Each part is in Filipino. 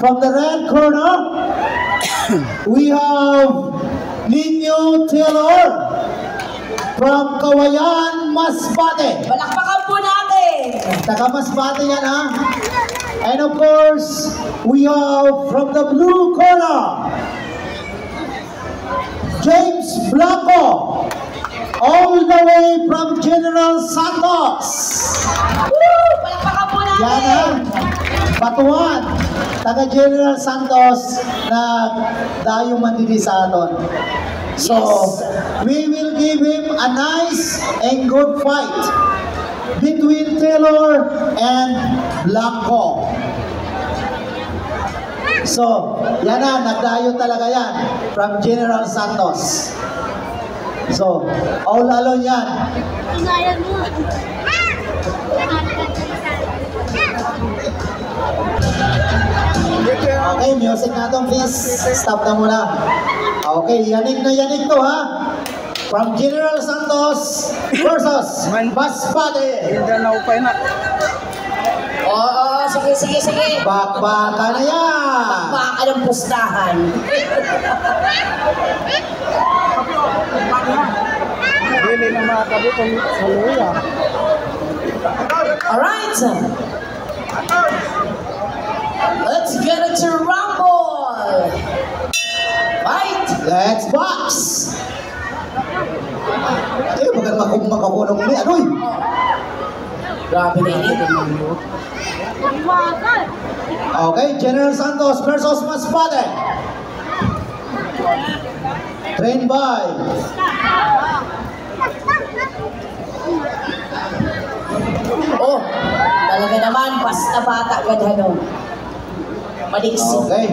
From the red corner, we have Nino Taylor from Kawayan, Masbate. Palakpakan po natin. Taga Masbate yan, ha? And of course, we have from the blue corner, James Blanco, all the way from General Santos. Woo! Palakpakan po natin. Yan, ha? Batuan, taga General Santos na dayo mandili sa aton. So, we will give him a nice and good fight between Taylor and Blanco. So, yan na, nagdayo talaga yan from General Santos. So, all alone yan. Okay, music na to, please. Stop na muna. Okay, yanig na yanig to, ha? From General Santos versus Masbate. Hindi na upay na. Oo, sige. Bakbaka na yan. Baka ng pustahan. Dili na mga kabutong sa luya. Alright. Let's get into rumble. Fight. Let's box. Eh, baga makakunong ini. Anoy? Grabe na ini. Okay, General Santos versus Masbate. Trained by Oh, talaga naman, basta bata gadhano. Madiksi. Okay.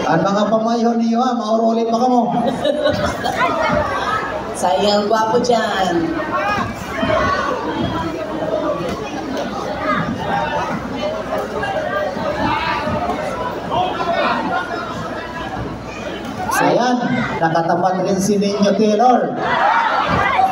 Ang mga pamayon niyo, ha, maurulit pa ka mo. Sayang gwapo dyan. Ayan, nakatapat rin si Nino Taylor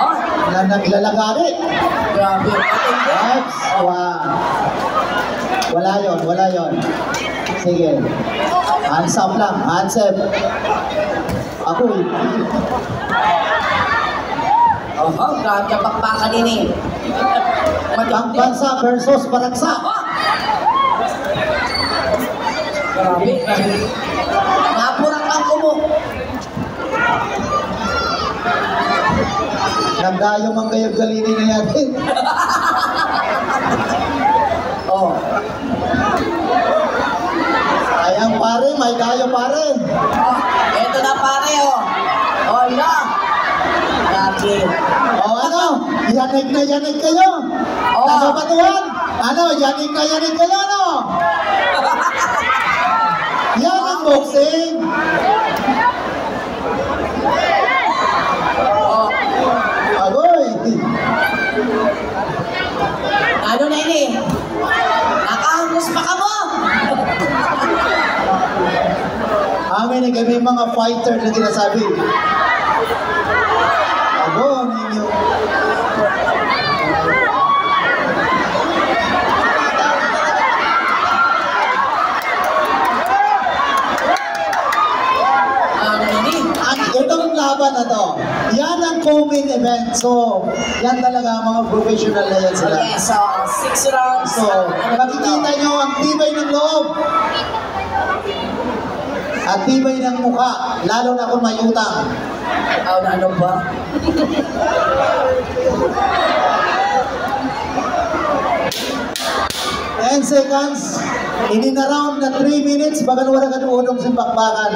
Oh, na naglalagari. grabe. Oops, wow. Wala yon. Sige. Hands up lang, hands up. Ako eh. Oho, grabe ang bakbakan ini. Ang bansa versus Baragsa. Grabe. Napurak ang kumo. Nagdayo mang kayo galini na natin. Oh. Ayang pare, may dayo pare. Oh, eto na pare, oh. Oh, na. Grabe. O ano, yanig kayo. Oh. Nagabatuhan. Ano, yanig kayo, no? Yan ang boxing. Oh. Agoy. Ano na ini? Nakahangos pa ka mo. Amin na kami mga fighter na sinasabi. Abo, ninyo. Ano ini? Itong laban na to, yan ang co-main event. So, yan talaga mga professional na yan sila. Yes, so 6 rounds. So, makikita nyo ang tibay ng loob. At tibay ng mukha, lalo na kung may utang. Ano ba? 10 seconds, ini na round na 3 minutes, bagan wala ka doon sa bakbakan.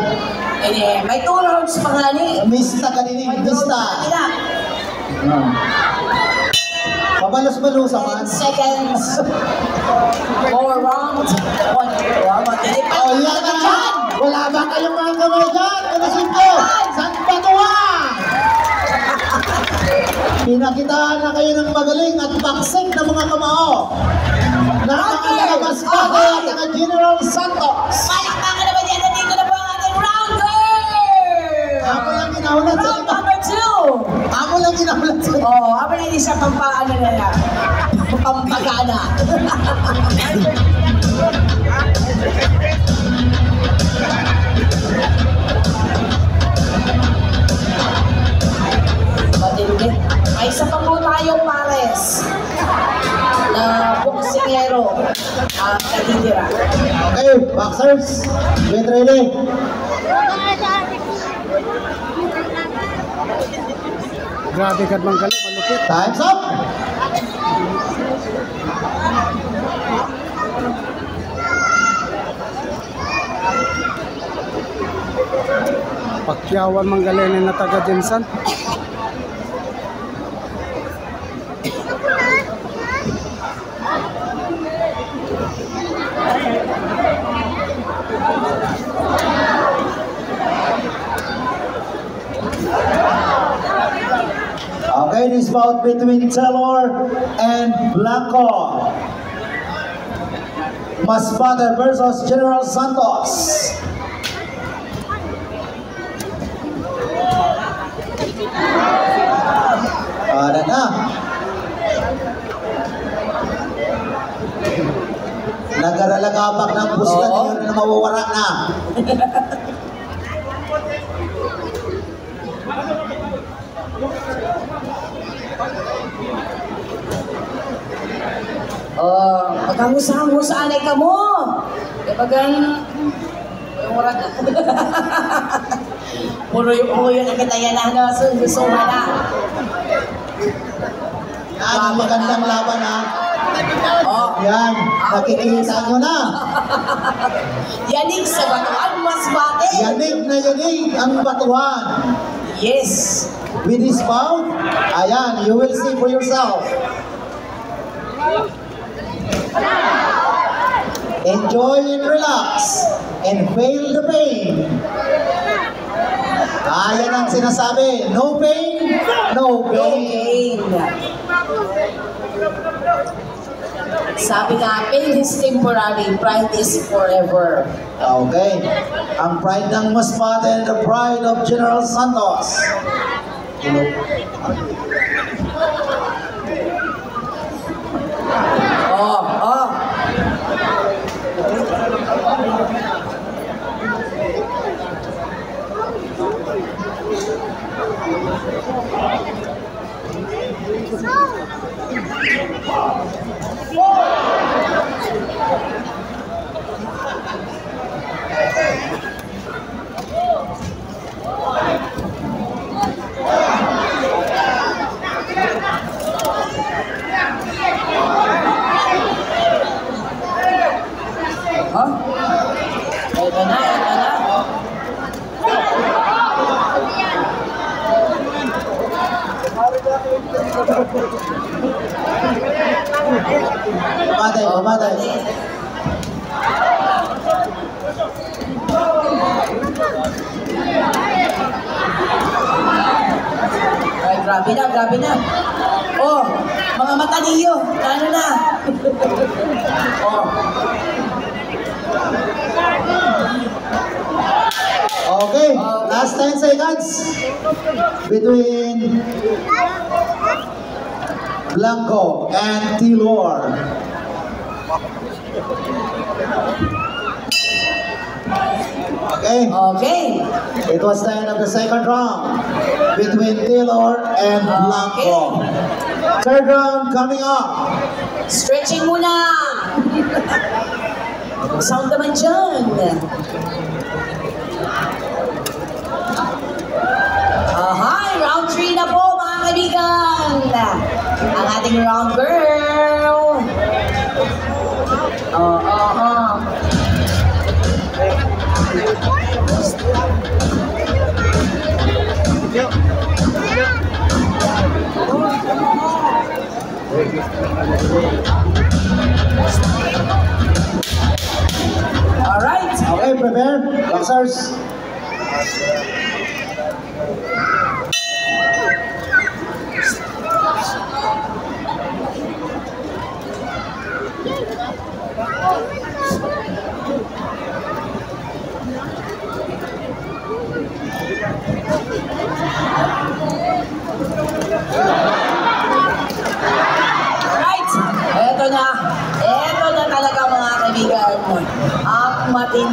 Ini, may 2 rounds pa nga ni. Mista ka din, mista. Pabalos-balos 10 man. seconds. 4 rounds. 1 round. Oh, yan na dyan! Wala ba kayong mga kamay dyan? Kanasin ko! San Batuan! Pinakitaan na kayo ng magaling at baksik na mga kamao. Nakakalabas pa kaya ng General Santos. Palakpakan naman yan. Nandito na po ang ating rounder! Ako lang ginaulat sa Round iba. number 2. Ako lang ginaulat sa iba. Oo, ako na isa pampaano na yan. Pampagana. Matindi. May isa pa po tayong pares na boksingero ang natitira. Okay, boxers, get ready. Grabe ka bang galing, malupit. Time's up. Pakyawan manggalinin na taga Jensen. Okay, this bout between Taylor and Blanco. Masbate versus General Santos. Ada na. Nagaralagabak ng puslan Oo. yun na mawawara na. Magkahusa-husa ka mo. Kapagan, yung oras na. Puro yung ang kita yan na susuha na. Yan, magandang laban ha. Oh, Yan, nakikita nyo na. yanig sa batuan, Masbate. Yanig na yanig ang batuhan. Yes. With this bout, ayan, you will see for yourself. Enjoy and relax and feel the pain. Ayan ang sinasabi, no pain, no gain. Sabi nga, pain is temporary, pride is forever. Okay, ang pride ng Masbate and the pride of General Santos. Oh, oh. Huh? Ito na, ito na. Pamatay, pamatay. Ay, grabe na, grabe na. Oh, mga mata niyo, ano na? Oh. Okay, last 10 seconds between Blanco and Tilor. Okay, Okay. it was the end of the second round between Tilor and Blanco. Third round coming up. Stretching muna. Sound naman dyan. Hi, round 3 na po mga kaibigan. Ang ating round girl. Oh. Alright. Okay, prepare, boxers.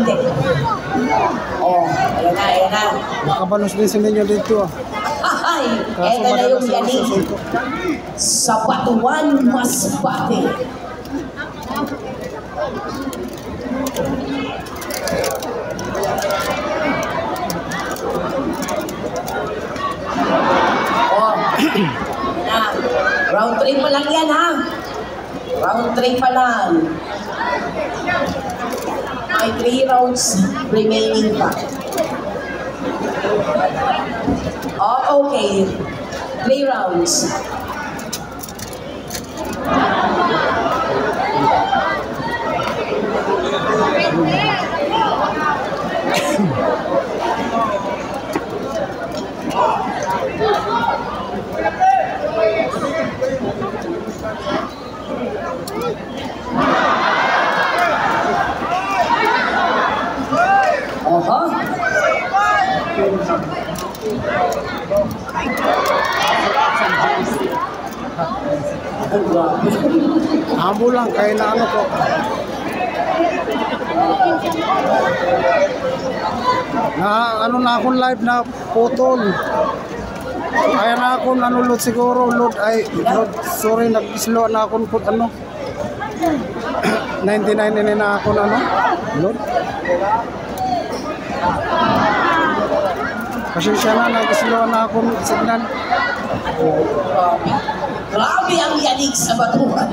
hindi. Oh, ayan na, ayan na. Nakabalos din si Ninyo dito. Ay, Kaso eto na madalas yung sila yanig. susuntok. Sa Batuan, Masbate. Oh, na. Round 3 pa lang yan, ha? Round 3 pa lang. May 3 rounds remaining pa. Oh, okay. 3 rounds. Oho. Amo lang, kaya na ano ko. Na ano na akong live na putol. Kaya na akong ano load siguro, load ay load, sorry nag-slow na akong put ano. 99 na ako na ano, load. Pasensya na, nag-slow na akong signal. Grabe ang yanig sa Batuan.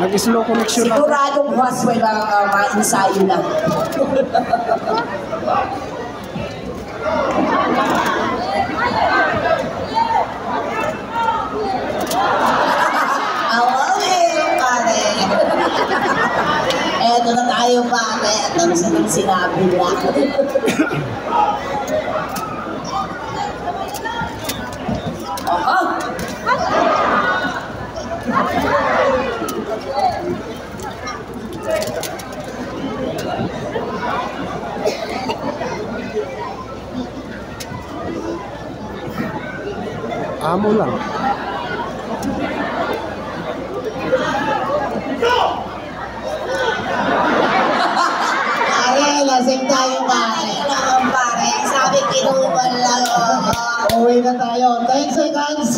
Nag-slow connection ako. Siguradong Wasway lang ma-ensayo na. Awali, pare. Eto na tayo, pare. At ang sinabi na. Aha! Amo lang. Pare, lasing tayo pare. Kailangan, pare. Sabi kinuman lang. Uwi na tayo. 10 seconds.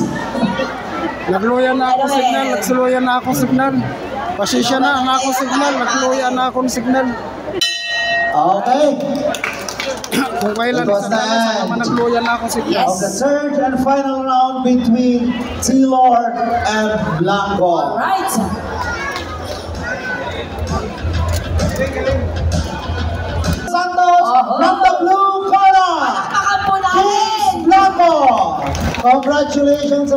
Nagluyan na ako signal, nagsuluyan na ako signal. Pasensya na ang ako signal, nagluyan na akong signal. Okay. Kung kailan It was isa na sa naman nagluyan na akong signal. Of the third and final round between T-Lord and Blanco. Alright. Santos from the blue corner. Palakpakan po natin! King Blanco. Congratulations.